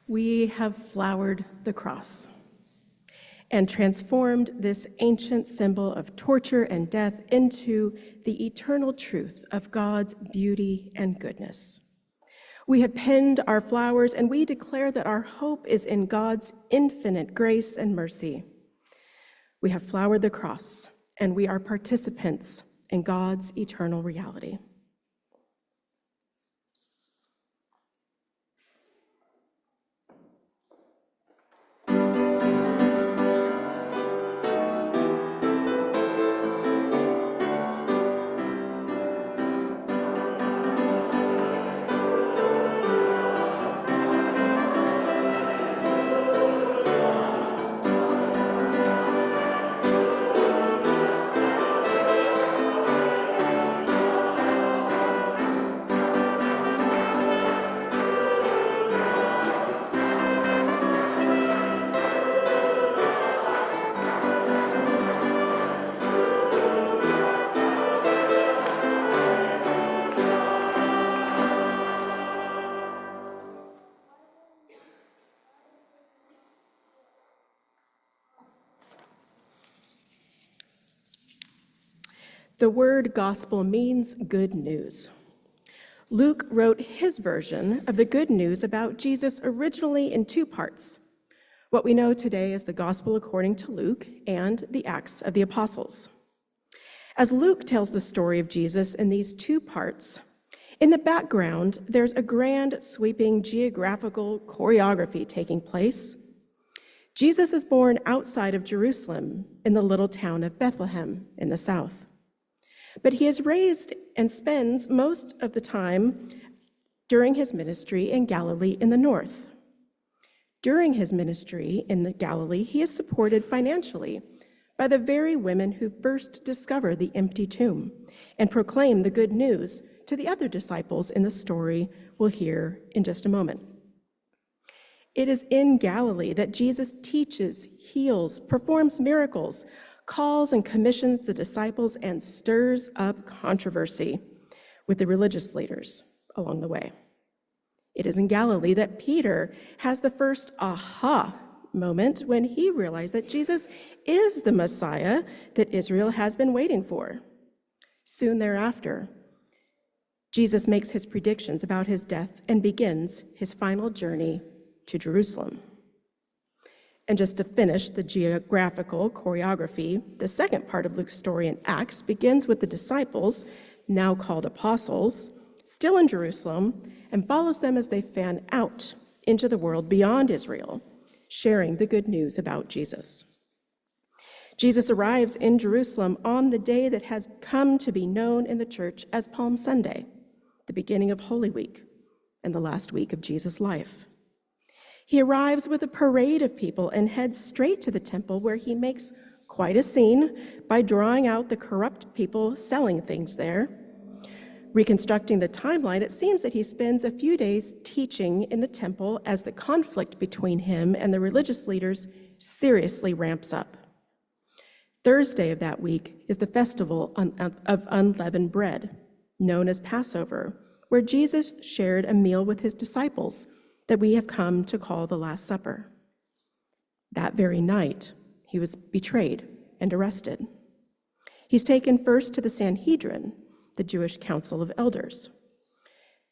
We have flowered the cross and transformed this ancient symbol of torture and death into the eternal truth of God's beauty and goodness. We have pinned our flowers, and we declare that our hope is in God's infinite grace and mercy. We have flowered the cross, and we are participants in God's eternal reality. The word gospel means good news. Luke wrote his version of the good news about Jesus originally in two parts, what we know today as the Gospel according to Luke and the Acts of the Apostles. As Luke tells the story of Jesus in these two parts, in the background, there's a grand, sweeping geographical choreography taking place. Jesus is born outside of Jerusalem in the little town of Bethlehem in the south. But he is raised and spends most of the time during his ministry in Galilee in the north. During his ministry in the Galilee, he is supported financially by the very women who first discover the empty tomb and proclaim the good news to the other disciples in the story we'll hear in just a moment. It is in Galilee that Jesus teaches, heals, performs miracles, calls and commissions the disciples, and stirs up controversy with the religious leaders along the way. It is in Galilee that Peter has the first aha moment when he realized that Jesus is the Messiah that Israel has been waiting for. Soon thereafter, Jesus makes his predictions about his death and begins his final journey to Jerusalem. And just to finish the geographical choreography, the second part of Luke's story in Acts begins with the disciples, now called apostles, still in Jerusalem, and follows them as they fan out into the world beyond Israel, sharing the good news about Jesus. Jesus arrives in Jerusalem on the day that has come to be known in the church as Palm Sunday, the beginning of Holy Week and the last week of Jesus' life. He arrives with a parade of people and heads straight to the temple, where he makes quite a scene by drawing out the corrupt people selling things there. Reconstructing the timeline, it seems that he spends a few days teaching in the temple as the conflict between him and the religious leaders seriously ramps up. Thursday of that week is the festival of unleavened bread, known as Passover, where Jesus shared a meal with his disciples that we have come to call the Last Supper. That very night, he was betrayed and arrested. He's taken first to the Sanhedrin, the Jewish Council of Elders.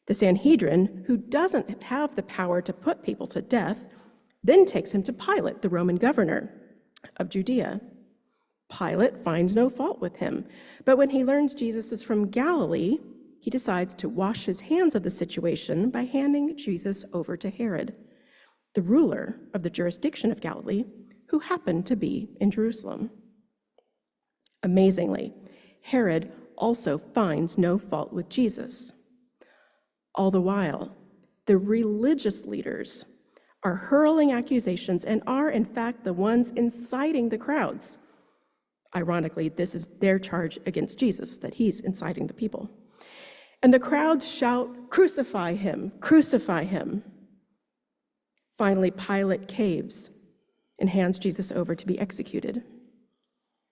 The Sanhedrin, who doesn't have the power to put people to death, then takes him to Pilate, the Roman governor of Judea. Pilate finds no fault with him, but when he learns Jesus is from Galilee, he decides to wash his hands of the situation by handing Jesus over to Herod, the ruler of the jurisdiction of Galilee, who happened to be in Jerusalem. Amazingly, Herod also finds no fault with Jesus. All the while, the religious leaders are hurling accusations and are, in fact, the ones inciting the crowds. Ironically, this is their charge against Jesus, that he's inciting the people. And the crowds shout, "Crucify him, crucify him." Finally, Pilate caves and hands Jesus over to be executed.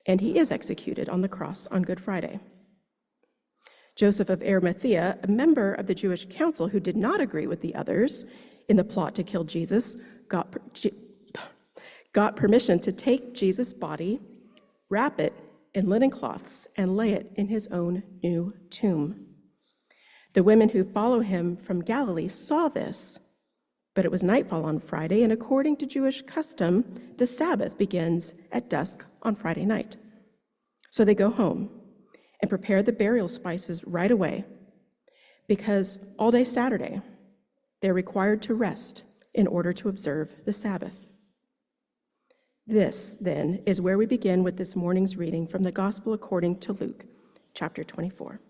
And he is executed on the cross on Good Friday. Joseph of Arimathea, a member of the Jewish council who did not agree with the others, in the plot to kill Jesus, got permission to take Jesus' body, wrap it in linen cloths, and lay it in his own new tomb. The women who follow him from Galilee saw this, but it was nightfall on Friday, and according to Jewish custom, the Sabbath begins at dusk on Friday night. So they go home and prepare the burial spices right away, because all day Saturday, they're required to rest in order to observe the Sabbath. This, then, is where we begin with this morning's reading from the Gospel according to Luke, chapter 24.